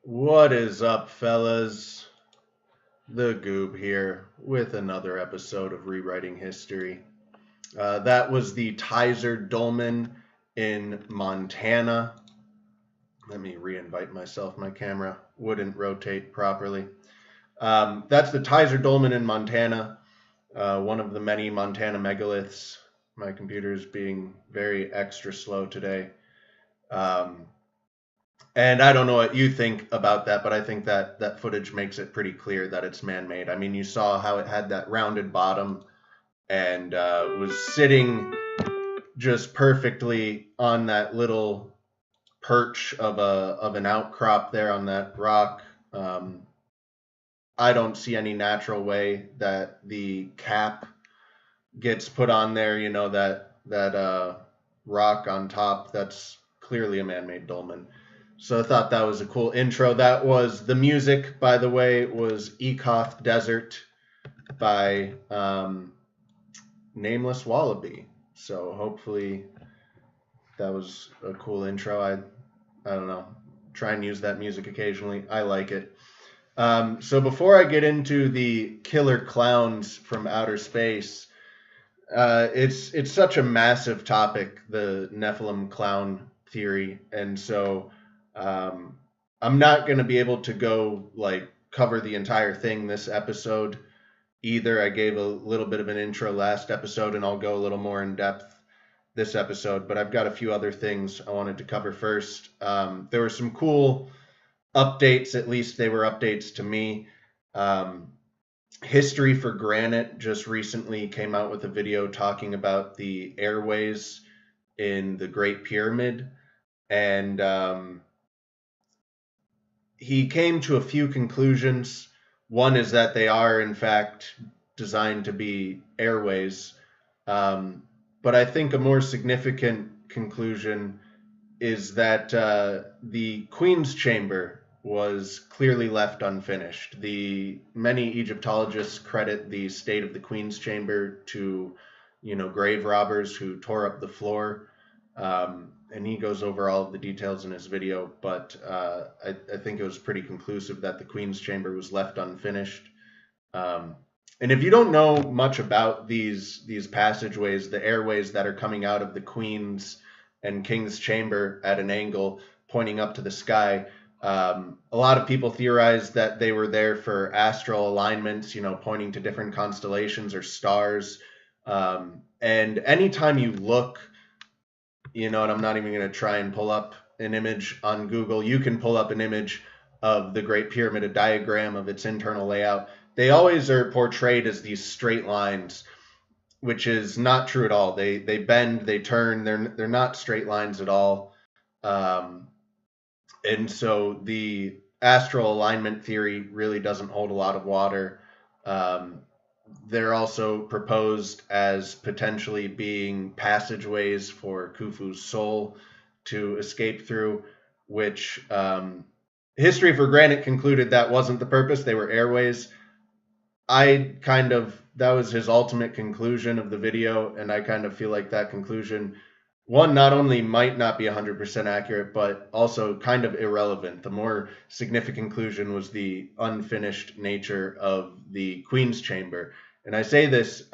What is up, fellas? TheGOOB here with another episode of Rewriting History. That was the Tyser Dolmen in Montana. Let me re-invite myself. My camera wouldn't rotate properly. That's the Tyser Dolmen in Montana, one of the many Montana megaliths. My computer's being very extra slow today. And I don't know what you think about that, but I think that footage makes it pretty clear that it's man-made. I mean, you saw how it had that rounded bottom and was sitting just perfectly on that little perch of an outcrop there on that rock. I don't see any natural way that the cap gets put on there. You know, that rock on top, that's clearly a man-made dolmen. So I thought that was a cool intro. That was the music, by the way, was Ekoff Desert by Nameless Wallaby. So hopefully that was a cool intro. I don't know. Try and use that music occasionally. I like it. So before I get into the killer clowns from outer space, it's such a massive topic, the Nephilim clown theory, and so I'm not going to be able to go like cover the entire thing this episode either. I gave a little bit of an intro last episode, and I'll go a little more in depth this episode, but I've got a few other things I wanted to cover first. There were some cool updates, at least they were updates to me. History for Granite just recently came out with a video talking about the airways in the Great Pyramid, and he came to a few conclusions. One is that they are, in fact, designed to be airways. But I think a more significant conclusion is that the Queen's Chamber was clearly left unfinished. Many Egyptologists credit the state of the Queen's Chamber to, grave robbers who tore up the floor. And he goes over all of the details in his video, but I think it was pretty conclusive that the Queen's Chamber was left unfinished. And if you don't know much about these passageways, the airways that are coming out of the Queen's and King's Chamber at an angle pointing up to the sky, a lot of people theorize that they were there for astral alignments, pointing to different constellations or stars. And anytime you look, and I'm not even going to try and pull up an image on Google, you can pull up an image of the Great Pyramid, a diagram of its internal layout. They always are portrayed as these straight lines, which is not true at all. They bend, they turn. They're not straight lines at all. And so the astral alignment theory really doesn't hold a lot of water. They're also proposed as potentially being passageways for Khufu's soul to escape through, which History for Granite concluded that wasn't the purpose. They were airways. That was his ultimate conclusion of the video, and I kind of feel like that conclusion, one, not only might not be 100% accurate, but also kind of irrelevant. The more significant conclusion was the unfinished nature of the Queen's Chamber. And I say this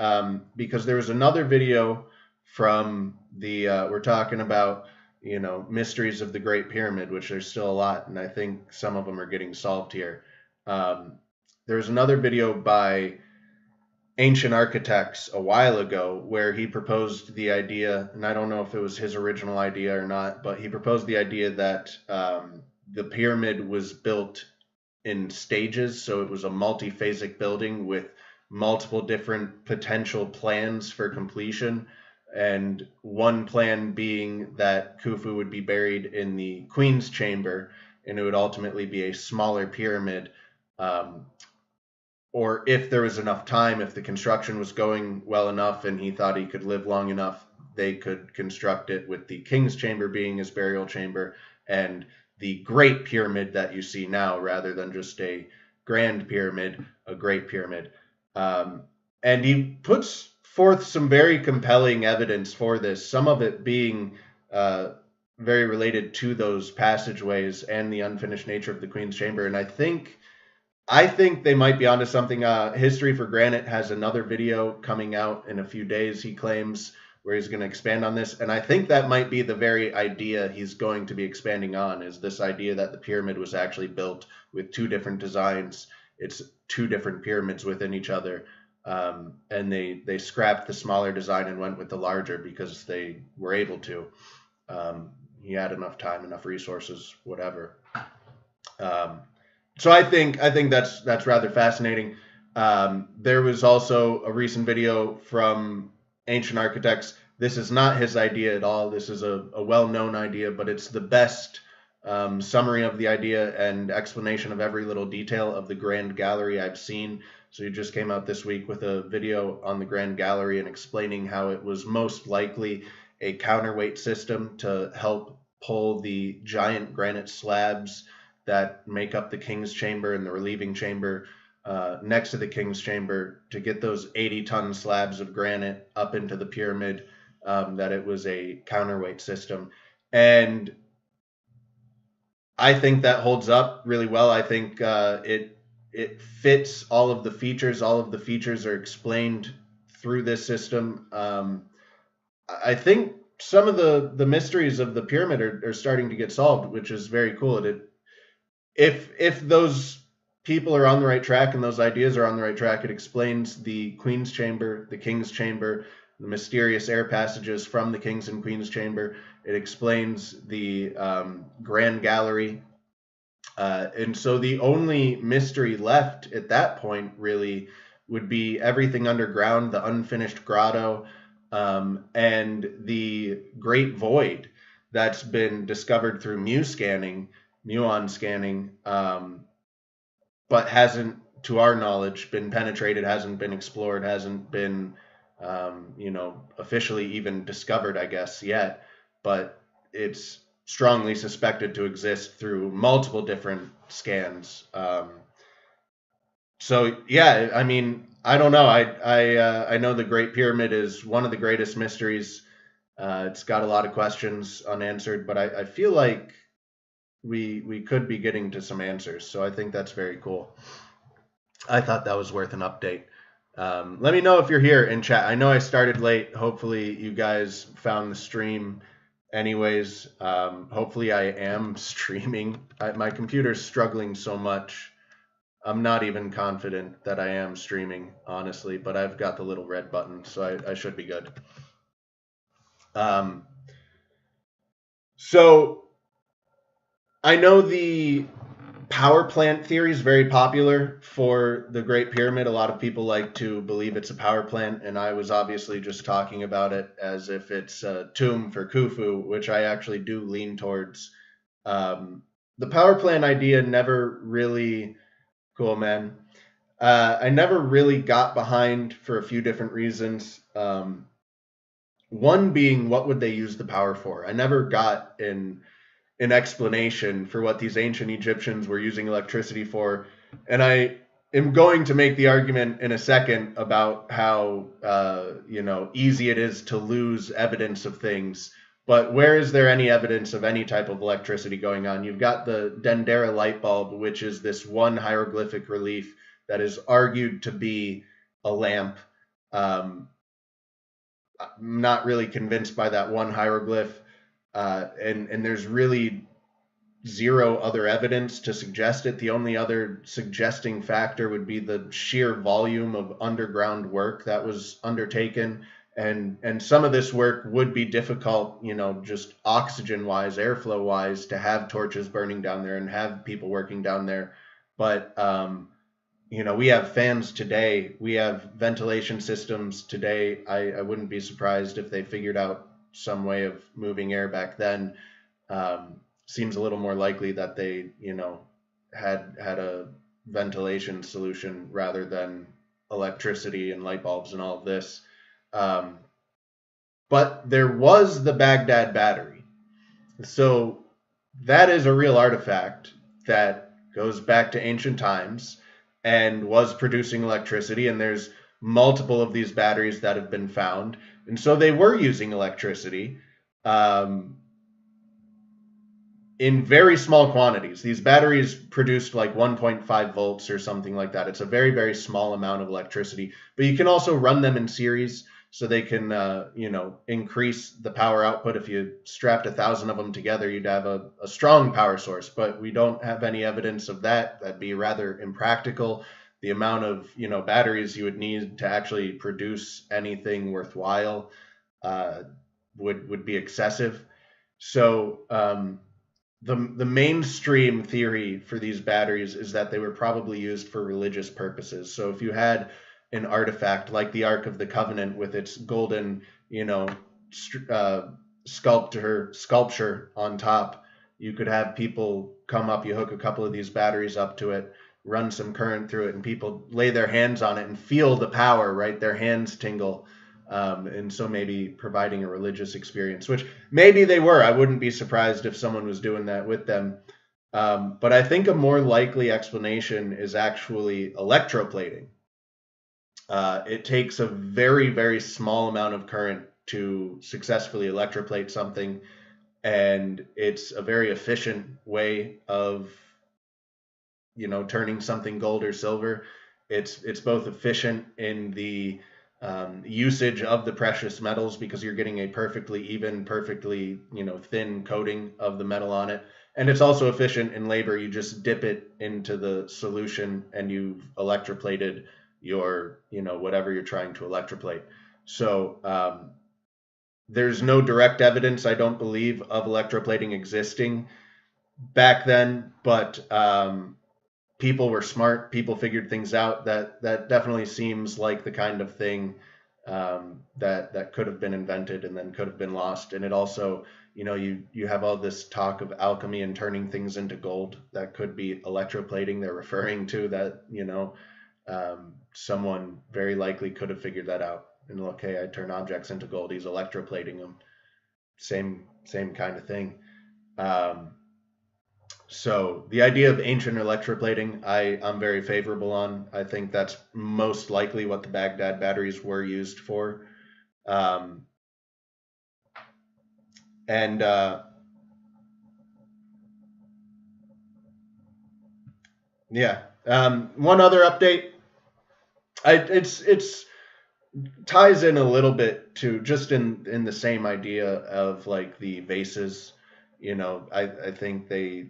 because there was another video from we're talking about, mysteries of the Great Pyramid, which there's still a lot, and I think some of them are getting solved here. There's another video by Ancient Architects a while ago where he proposed the idea, and I don't know if it was his original idea or not, but he proposed the idea that the pyramid was built in stages, so it was a multi-phasic building with multiple different potential plans for completion, and one plan being that Khufu would be buried in the Queen's Chamber, and it would ultimately be a smaller pyramid. Or if there was enough time, if the construction was going well enough and he thought he could live long enough, they could construct it with the King's Chamber being his burial chamber and the Great Pyramid that you see now, rather than just a grand pyramid, a Great Pyramid. And he puts forth some very compelling evidence for this, some of it being very related to those passageways and the unfinished nature of the Queen's Chamber. And I think they might be onto something. History for Granite has another video coming out in a few days, he claims, where he's going to expand on this. And I think that might be the very idea he's going to be expanding on, is this idea that the pyramid was actually built with two different designs. It's two different pyramids within each other. And they scrapped the smaller design and went with the larger because they were able to. He had enough time, enough resources, whatever. So I think that's rather fascinating. There was also a recent video from Ancient Architects. This is not his idea at all. This is a well-known idea, but it's the best summary of the idea and explanation of every little detail of the Grand Gallery I've seen. So he just came out this week with a video on the Grand Gallery and explaining how it was most likely a counterweight system to help pull the giant granite slabs that make up the King's Chamber and the relieving chamber next to the King's Chamber, to get those 80-ton slabs of granite up into the pyramid, that it was a counterweight system. And I think that holds up really well. I think it fits all of the features. All of the features are explained through this system. I think some of the mysteries of the pyramid are starting to get solved, which is very cool. If those people are on the right track and those ideas are on the right track, it explains the Queen's Chamber, the King's Chamber, the mysterious air passages from the King's and Queen's Chamber. It explains the Grand Gallery. And so the only mystery left at that point really would be everything underground, the unfinished grotto, and the Great Void that's been discovered through muon scanning, but hasn't, to our knowledge, been penetrated, hasn't been explored, hasn't been, officially even discovered, I guess, yet. But it's strongly suspected to exist through multiple different scans. So yeah, I mean, I don't know. I know the Great Pyramid is one of the greatest mysteries. It's got a lot of questions unanswered, but I feel like we could be getting to some answers. So I think that's very cool. I thought that was worth an update. Let me know if you're here in chat. I know I started late. Hopefully you guys found the stream anyways. Hopefully I am streaming. My computer's struggling so much. I'm not even confident that I am streaming, honestly, but I've got the little red button, so I should be good. So I know the power plant theory is very popular for the Great Pyramid. A lot of people like to believe it's a power plant, and I was obviously just talking about it as if it's a tomb for Khufu, which I actually do lean towards. The power plant idea never really... Cool, man. I never really got behind for a few different reasons. One being, what would they use the power for? I never got an explanation for what these ancient Egyptians were using electricity for. And I am going to make the argument in a second about how easy it is to lose evidence of things. But where is there any evidence of any type of electricity going on? You've got the Dendera light bulb, which is this one hieroglyphic relief that is argued to be a lamp. I'm not really convinced by that one hieroglyph. And there's really zero other evidence to suggest it. The only other suggesting factor would be the sheer volume of underground work that was undertaken. And some of this work would be difficult, just oxygen-wise, airflow-wise, to have torches burning down there and have people working down there. But, we have fans today. We have ventilation systems today. I wouldn't be surprised if they figured out some way of moving air back then. Seems a little more likely that they, had a ventilation solution rather than electricity and light bulbs and all of this. But there was the Baghdad battery. So that is a real artifact that goes back to ancient times and was producing electricity. And there's multiple of these batteries that have been found. And so they were using electricity in very small quantities. These batteries produced like 1.5 volts or something like that. It's a very, very small amount of electricity. But you can also run them in series, so they can, increase the power output. If you strapped 1,000 of them together, you'd have a strong power source. But we don't have any evidence of that. That'd be rather impractical. The amount of, batteries you would need to actually produce anything worthwhile would be excessive. So the mainstream theory for these batteries is that they were probably used for religious purposes. So if you had an artifact like the Ark of the Covenant with its golden, sculpture on top, You could have people come up, you hook a couple of these batteries up to it, run some current through it, and people lay their hands on it and feel the power, right? Their hands tingle. And so maybe providing a religious experience, which maybe they were. I wouldn't be surprised if someone was doing that with them. But I think a more likely explanation is actually electroplating. It takes a very, very small amount of current to successfully electroplate something, and it's a very efficient way of, turning something gold or silver. It's both efficient in the usage of the precious metals because you're getting a perfectly even, perfectly thin coating of the metal on it, and it's also efficient in labor. You just dip it into the solution and you've electroplated your whatever you're trying to electroplate. So there's no direct evidence, I don't believe, of electroplating existing back then, but people were smart. People figured things out. That definitely seems like the kind of thing that could have been invented and then could have been lost. And it also, you have all this talk of alchemy and turning things into gold. That could be electroplating. They're referring to that. Someone very likely could have figured that out. And look, hey, I turn objects into gold. He's electroplating them. Same kind of thing. So the idea of ancient electroplating, I'm very favorable on. I think that's most likely what the Baghdad batteries were used for. Yeah. One other update. It's ties in a little bit to just in the same idea of like the vases. I think they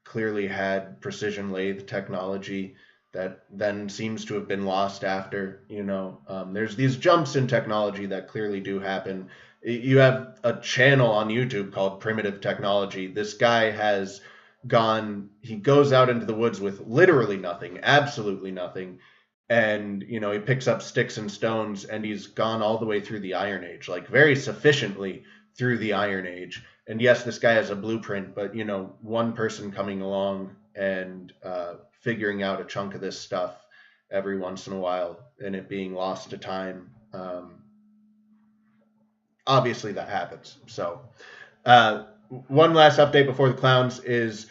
clearly had precision lathe technology that then seems to have been lost after. There's these jumps in technology that clearly do happen. You have a channel on YouTube called Primitive Technology. This guy he goes out into the woods with literally nothing, absolutely nothing. And, he picks up sticks and stones, and he's gone all the way through the Iron Age, like very sufficiently through the Iron Age. And yes, this guy has a blueprint, but, one person coming along and figuring out a chunk of this stuff every once in a while and it being lost to time, obviously that happens. So one last update before the clowns is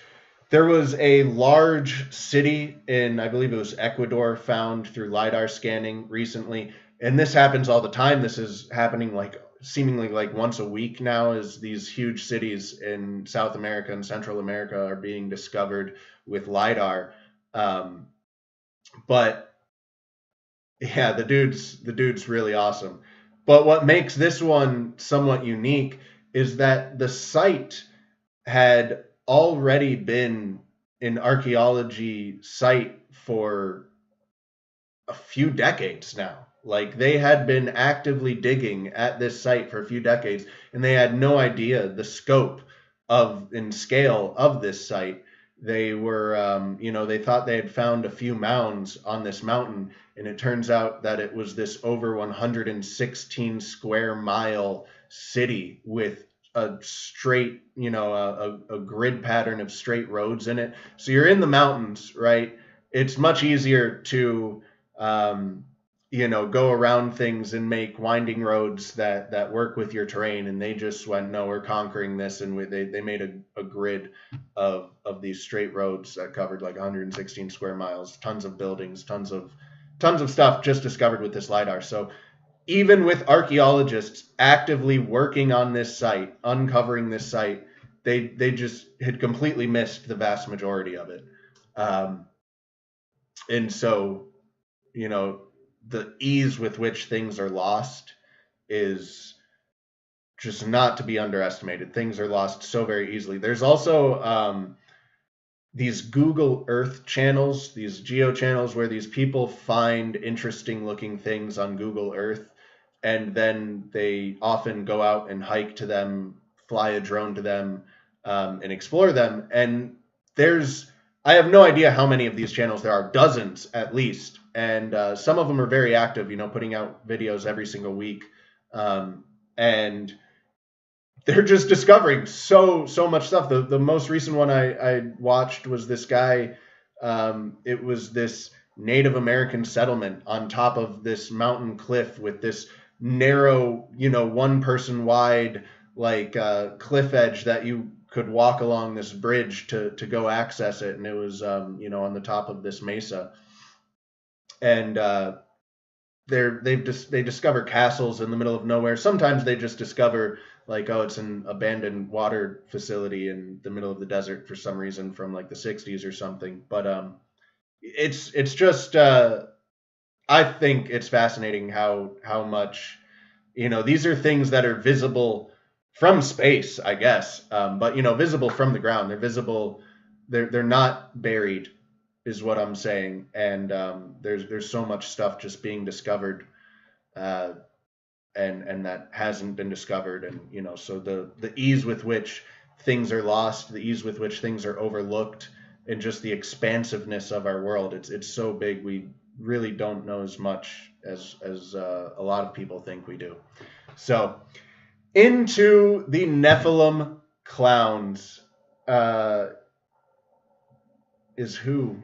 there was a large city in, I believe it was Ecuador, found through LiDAR scanning recently. And this happens all the time. This is happening seemingly like once a week now, as these huge cities in South America and Central America are being discovered with LiDAR. But yeah, the dude's really awesome. But what makes this one somewhat unique is that the site had already been an archaeology site for a few decades now. Like, they had been actively digging at this site for a few decades, and they had no idea the scope and scale of this site. They were, they thought they had found a few mounds on this mountain, and it turns out that it was this over 116 square mile city with a straight, a grid pattern of straight roads in it. So you're in the mountains, right? It's much easier to, go around things and make winding roads that work with your terrain. And they just went, no, we're conquering this. And they made a grid of these straight roads that covered like 116 square miles, tons of buildings, tons of stuff just discovered with this LiDAR. So even with archaeologists actively working on this site, uncovering this site, they just had completely missed the vast majority of it. And so, the ease with which things are lost is just not to be underestimated. Things are lost so very easily. There's also these Google Earth channels, these geo channels where these people find interesting looking things on Google Earth, and then they often go out and hike to them, fly a drone to them, and explore them. And I have no idea how many of these channels there are, dozens at least. And some of them are very active, putting out videos every single week. And they're just discovering so much stuff. The most recent one I watched was this guy. It was this Native American settlement on top of this mountain cliff with this narrow, one person wide cliff edge that you could walk along this bridge to go access it, and it was on the top of this mesa, and they discover castles in the middle of nowhere. Sometimes they just discover it's an abandoned water facility in the middle of the desert for some reason from the 60s or something. But it's just I think it's fascinating how much these are things that are visible from space, I guess, but visible from the ground. They're visible. They're not buried, is what I'm saying. And there's so much stuff just being discovered, and that hasn't been discovered. And so the ease with which things are lost, the ease with which things are overlooked, and just the expansiveness of our world. It's so big. We really don't know as much as a lot of people think we do. So into the Nephilim clowns. Is who?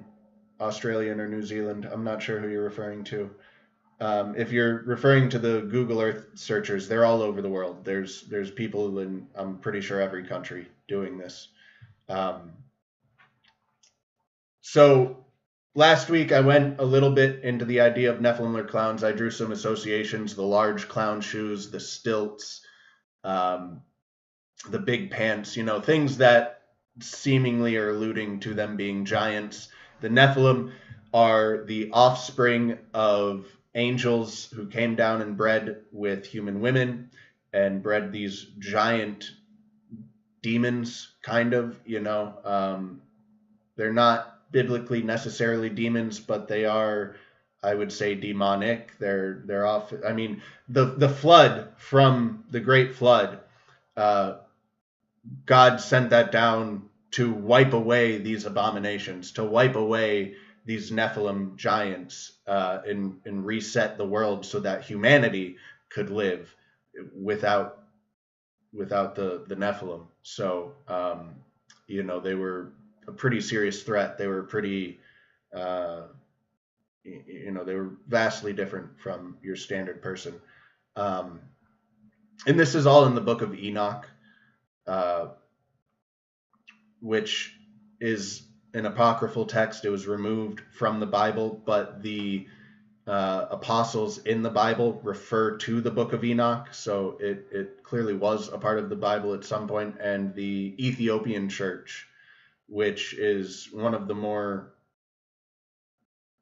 Australian or New Zealand? I'm not sure who you're referring to. If you're referring to the Google Earth searchers, they're all over the world. There's people in, I'm pretty sure, every country doing this. So last week I went a little bit into the idea of Nephilim or clowns. I drew some associations: the large clown shoes, the stilts, the big pants, things that seemingly are alluding to them being giants. The Nephilim are the offspring of angels who came down and bred with human women and bred these giant demons, kind of. They're not biblically necessarily demons, but they are, I would say, demonic. They're off. I mean, the flood, from the Great Flood, God sent that down to wipe away these abominations, to wipe away these Nephilim giants, and reset the world so that humanity could live without the Nephilim. So, they were a pretty serious threat. They were pretty, they were vastly different from your standard person. And this is all in the book of Enoch, which is an apocryphal text. It was removed from the Bible, but the apostles in the Bible refer to the book of Enoch, so it clearly was a part of the Bible at some point. And the Ethiopian church, which is one of the more,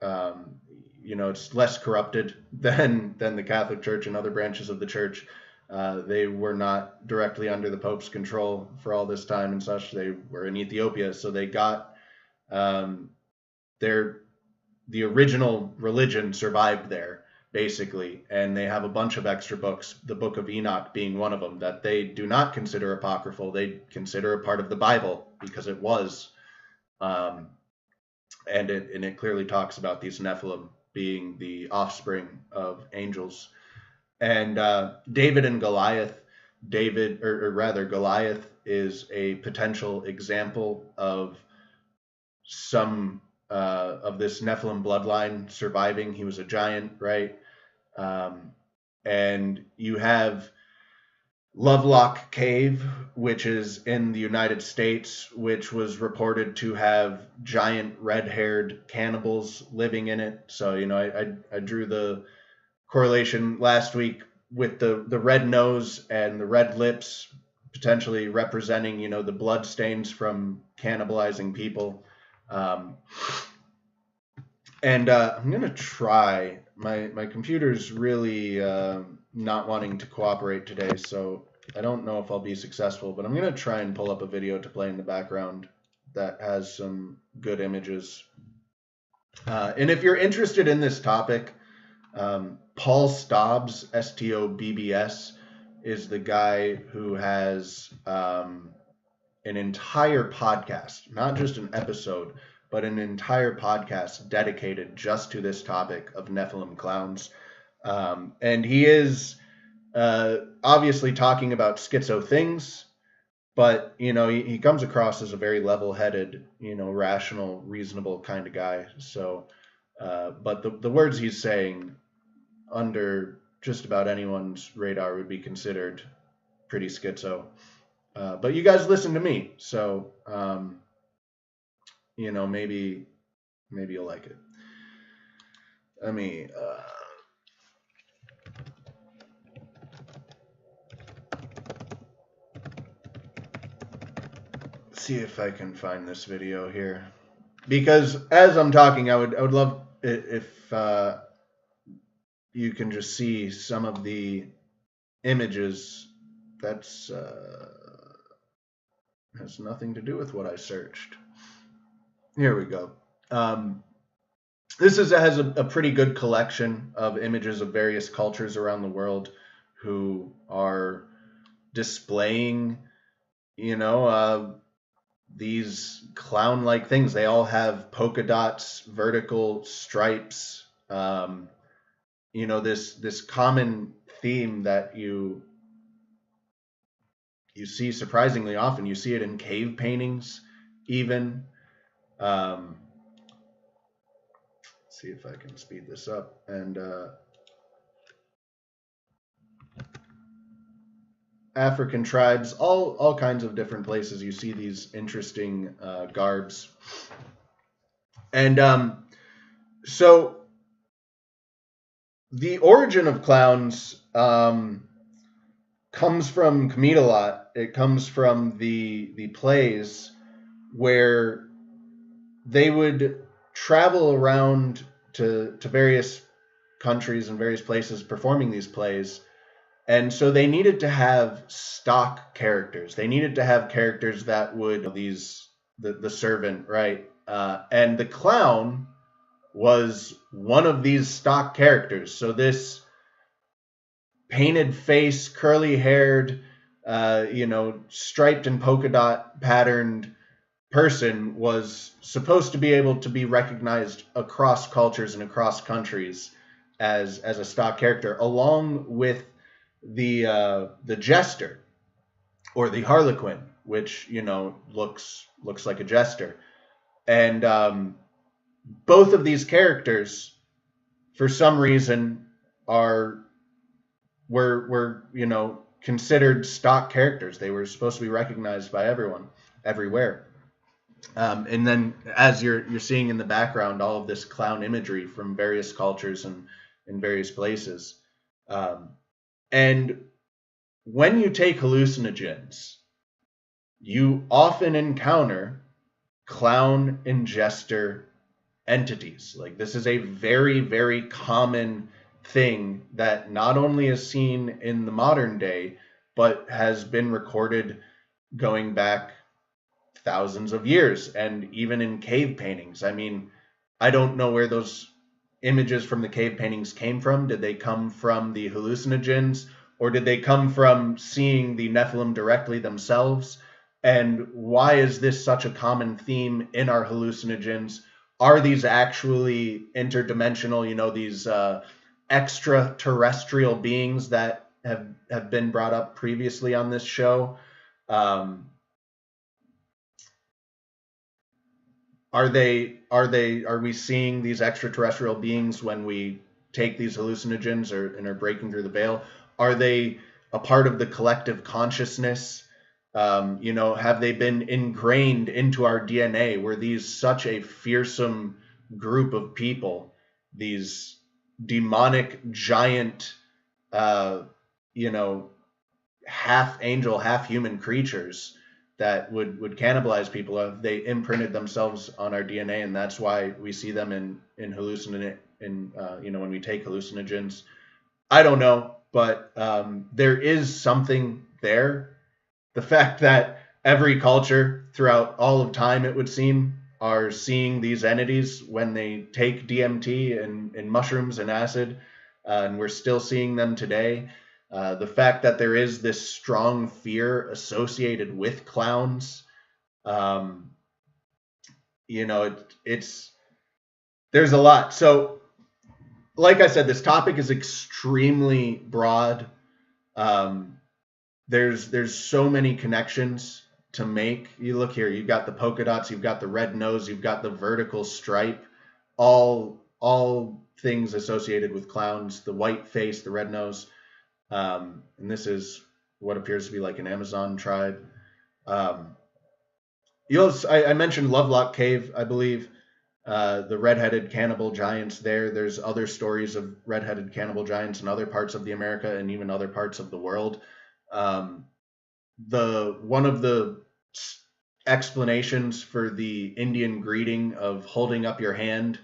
it's less corrupted than the Catholic Church and other branches of the church. They were not directly under the Pope's control for all this time and such. They were in Ethiopia, so they got the original religion survived there, basically, and they have a bunch of extra books, the Book of Enoch being one of them, that they do not consider apocryphal. They consider a part of the Bible because it was, and it clearly talks about these Nephilim being the offspring of angels. And David and Goliath, Goliath is a potential example of some of this Nephilim bloodline surviving. He was a giant, right? And you have Lovelock Cave, which is in the United States, which was reported to have giant red-haired cannibals living in it. So, I drew the correlation last week with the red nose and the red lips potentially representing, the blood stains from cannibalizing people. And I'm going to try. My computer's really not wanting to cooperate today, so I don't know if I'll be successful, but I'm going to try and pull up a video to play in the background that has some good images. And if you're interested in this topic, Paul Stobbs, Stobbs, is the guy who has an entire podcast, not just an episode, but an entire podcast dedicated just to this topic of Nephilim clowns. And he is obviously talking about schizo things, but he comes across as a very level-headed, rational, reasonable kind of guy. So, but the words he's saying under just about anyone's radar would be considered pretty schizo. But you guys listen to me, so maybe you'll like it. Let me see if I can find this video here, because as I'm talking, I would love it if you can just see some of the images. That's has nothing to do with what I searched. Here we go. This has a pretty good collection of images of various cultures around the world who are displaying, these clown-like things. They all have polka dots, vertical stripes, this common theme that you see surprisingly often. You see it in cave paintings, even. See if I can speed this up. And African tribes, all kinds of different places, you see these interesting garbs. And so the origin of clowns comes from comida lot. It comes from the plays where they would travel around to various countries and various places performing these plays. And so they needed to have stock characters. They needed to have characters that would the servant, right? And the clown was one of these stock characters. So this painted face, curly haired, striped and polka dot patterned person was supposed to be able to be recognized across cultures and across countries as a stock character, along with the jester or the harlequin, which looks like a jester. And both of these characters, for some reason, were considered stock characters. They were supposed to be recognized by everyone, everywhere. And then, as you're seeing in the background, all of this clown imagery from various cultures and in various places. And when you take hallucinogens, you often encounter clown and jester entities. Like, this is a very, very common thing that not only is seen in the modern day, but has been recorded going back thousands of years, and even in cave paintings. I mean, I don't know where those images from the cave paintings came from. Did they come from the hallucinogens, or did they come from seeing the Nephilim directly themselves? And why is this such a common theme in our hallucinogens? Are these actually interdimensional, these extraterrestrial beings that have been brought up previously on this show? Are we seeing these extraterrestrial beings when we take these hallucinogens and are breaking through the veil? Are they a part of the collective consciousness? Have they been ingrained into our DNA? Were these such a fearsome group of people, these demonic giant, half angel, half human creatures that would cannibalize people? They imprinted themselves on our DNA, and that's why we see them in when we take hallucinogens. I don't know, but there is something there. The fact that every culture throughout all of time, it would seem, are seeing these entities when they take DMT and mushrooms and acid, and we're still seeing them today. The fact that there is this strong fear associated with clowns, there's a lot. So, like I said, this topic is extremely broad. Um, there's so many connections to make. You look here, you've got the polka dots, you've got the red nose, you've got the vertical stripe, all things associated with clowns, the white face, the red nose. And this is what appears to be like an Amazon tribe. Um, I mentioned Lovelock Cave, I believe. The red-headed cannibal giants there. There's other stories of red-headed cannibal giants in other parts of the America and even other parts of the world. Um, one of the explanations for the Indian greeting of holding up your hand,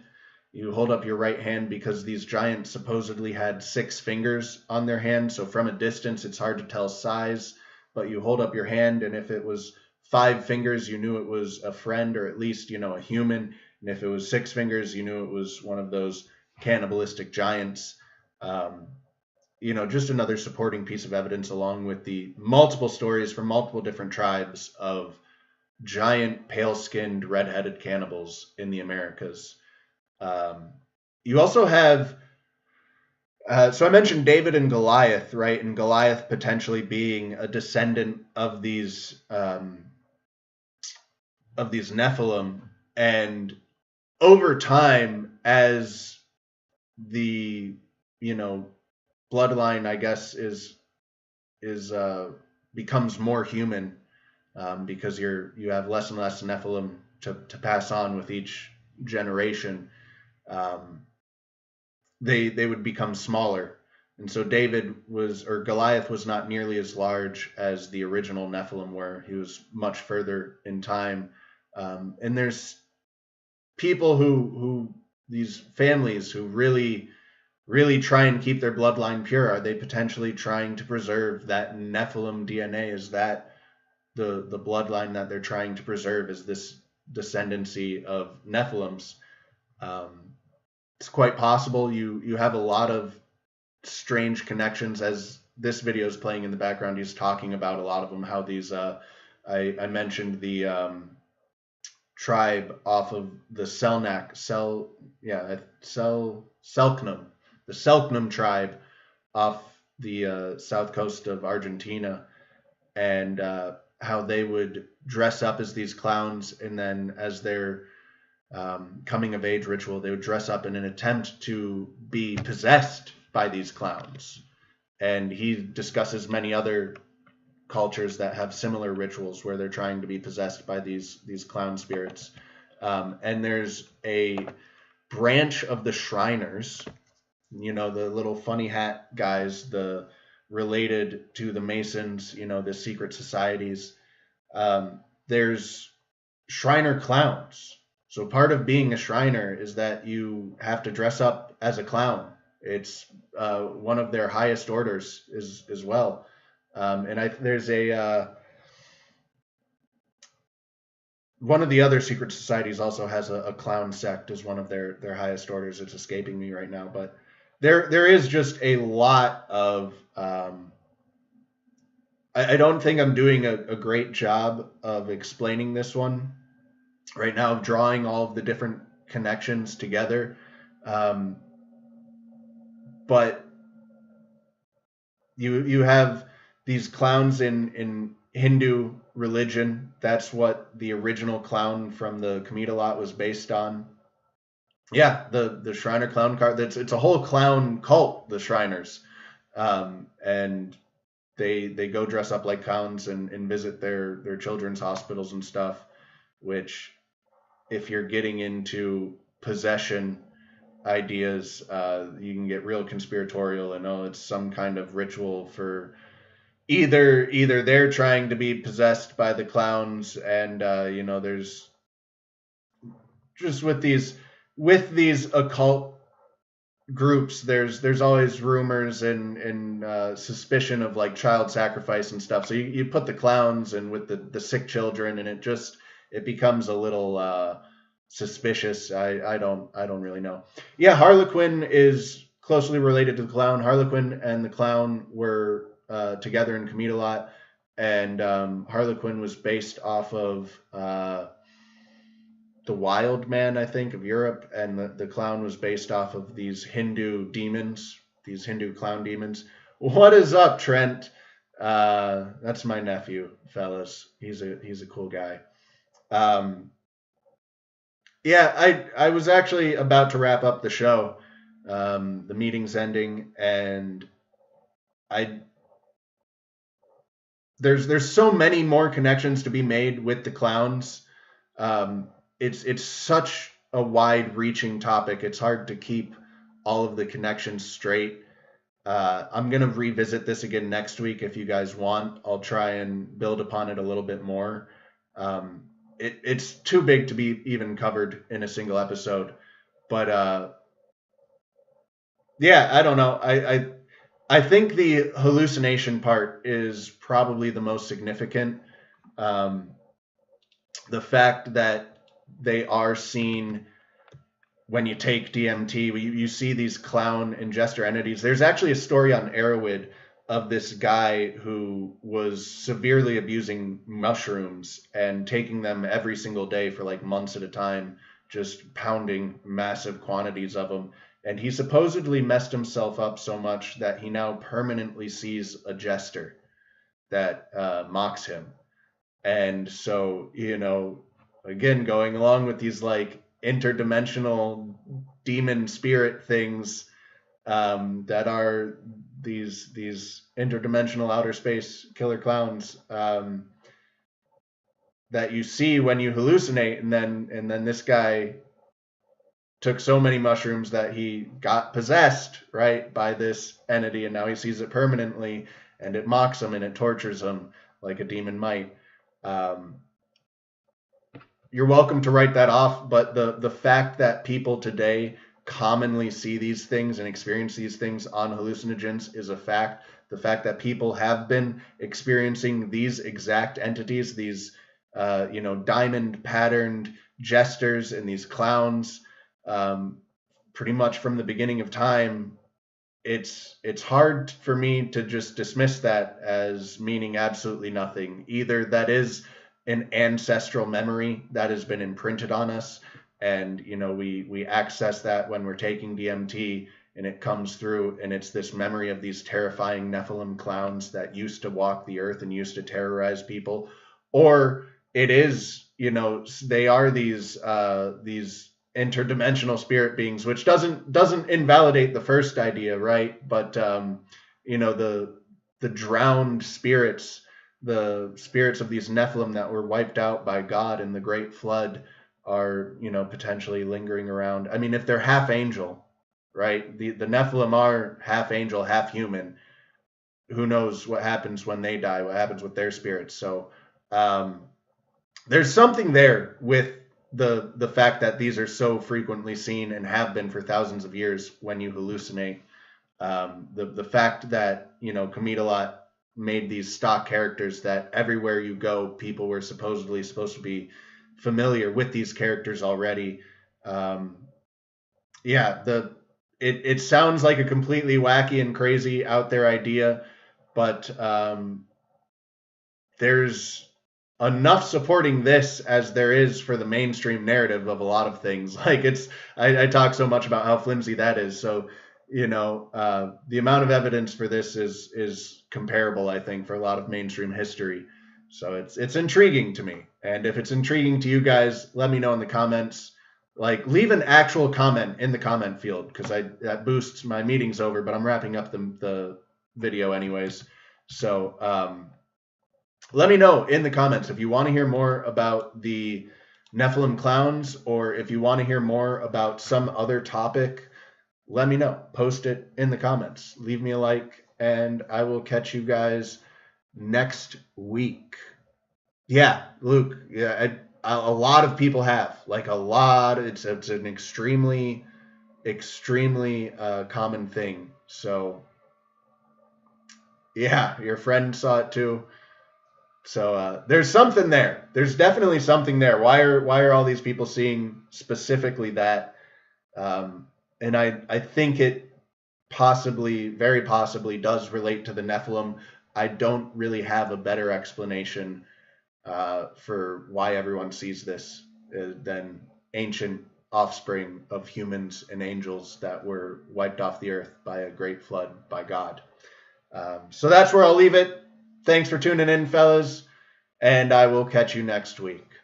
you hold up your right hand because these giants supposedly had 6 fingers on their hand, so from a distance it's hard to tell size, but you hold up your hand, and if it was 5 fingers you knew it was a friend, or at least a human, and if it was 6 fingers you knew it was one of those cannibalistic giants. um, just another supporting piece of evidence, along with the multiple stories from multiple different tribes of giant, pale-skinned, red-headed cannibals in the Americas. You also have, so I mentioned David and Goliath, right? And Goliath potentially being a descendant of these Nephilim, and over time, as the bloodline, I guess, is becomes more human, because you have less and less Nephilim to pass on with each generation. They would become smaller, and so Goliath was not nearly as large as the original Nephilim were. He was much further in time, and there's people who these families who really try and keep their bloodline pure. Are they potentially trying to preserve that Nephilim DNA? Is that the bloodline that they're trying to preserve? Is this descendancy of Nephilims? It's quite possible. You have a lot of strange connections. As this video is playing in the background, he's talking about a lot of them. How these I mentioned the tribe off of the Selknam, the Selknam tribe off the south coast of Argentina, and how they would dress up as these clowns, and then as their coming of age ritual, they would dress up in an attempt to be possessed by these clowns. And he discusses many other cultures that have similar rituals where they're trying to be possessed by these clown spirits. And there's a branch of the Shriners, the little funny hat guys, the related to the Masons, the secret societies. There's Shriner clowns. So part of being a Shriner is that you have to dress up as a clown. It's one of their highest orders as well. There's one of the other secret societies also has a clown sect as one of their highest orders. It's escaping me right now, but there is just a lot of I don't think I'm doing a great job of explaining this one right now, of drawing all of the different connections together. But you have these clowns in Hindu religion. That's what the original clown from the Comida lot was based on. Yeah, the Shriner clown card. It's a whole clown cult, the Shriners, and they go dress up like clowns and visit their children's hospitals and stuff. Which, if you're getting into possession ideas, you can get real conspiratorial and it's some kind of ritual for either they're trying to be possessed by the clowns, and there's just with these occult groups, there's always rumors and suspicion of like child sacrifice and stuff. So you put the clowns and with the sick children, and it becomes a little suspicious. I don't really know. Yeah, Harlequin is closely related to the clown. Harlequin and the clown were together in Comida lot, and Harlequin was based off of the wild man, I think, of Europe, and the clown was based off of these Hindu demons, these Hindu clown demons, What is up, Trent? That's my nephew, fellas. He's a cool guy. Um, yeah, I was actually about to wrap up the show. The meeting's ending, and I there's so many more connections to be made with the clowns. Um, it's such a wide-reaching topic. It's hard to keep all of the connections straight. I'm gonna revisit this again next week if you guys want. I'll try and build upon it a little bit more. Um, it's too big to be even covered in a single episode. But yeah, I don't know. I think the hallucination part is probably the most significant. Um, the fact that they are seen when you take DMT, you see these clown and jester entities. There's actually a story on Arrowwood of this guy who was severely abusing mushrooms and taking them every single day for like months at a time, just pounding massive quantities of them. And he supposedly messed himself up so much that he now permanently sees a jester that mocks him. And so, again, going along with these like interdimensional demon spirit things that are these interdimensional outer space killer clowns that you see when you hallucinate, and then this guy took so many mushrooms that he got possessed, right, by this entity, and now he sees it permanently, and it mocks him and it tortures him like a demon might. Um, you're welcome to write that off, but the fact that people today commonly see these things and experience these things on hallucinogens is a fact. The fact that people have been experiencing these exact entities, these diamond patterned jesters and these clowns, pretty much from the beginning of time, it's hard for me to just dismiss that as meaning absolutely nothing. Either that is an ancestral memory that has been imprinted on us, and we access that when we're taking DMT, and it comes through, and it's this memory of these terrifying Nephilim clowns that used to walk the earth and used to terrorize people, or it is, they are these interdimensional spirit beings, which doesn't invalidate the first idea, right? But the drowned spirits, the spirits of these Nephilim that were wiped out by God in the Great Flood, are potentially lingering around. I mean, if they're half angel, right? The Nephilim are half angel, half human. Who knows what happens when they die? What happens with their spirits? So there's something there with the fact that these are so frequently seen and have been for thousands of years when you hallucinate. The fact that Kamidalot made these stock characters that everywhere you go, people were supposed to be familiar with these characters already. Yeah, it sounds like a completely wacky and crazy out there idea, but there's enough supporting this as there is for the mainstream narrative of a lot of things. Like I talk so much about how flimsy that is. So the amount of evidence for this is comparable, I think, for a lot of mainstream history. So it's intriguing to me, and if it's intriguing to you guys, let me know in the comments. Like, leave an actual comment in the comment field, because that boosts my meetings over. But I'm wrapping up the video anyways. So let me know in the comments if you want to hear more about the Nephilim clowns, or if you want to hear more about some other topic. Let me know. Post it in the comments. Leave me a like, and I will catch you guys next week. Yeah, Luke. Yeah, a lot of people have. Like, a lot. It's an extremely common thing. So yeah, your friend saw it too. So there's something there. There's definitely something there. Why are all these people seeing specifically that? And I think it very possibly does relate to the Nephilim. I don't really have a better explanation for why everyone sees this than ancient offspring of humans and angels that were wiped off the earth by a great flood by God. So that's where I'll leave it. Thanks for tuning in, fellas, and I will catch you next week.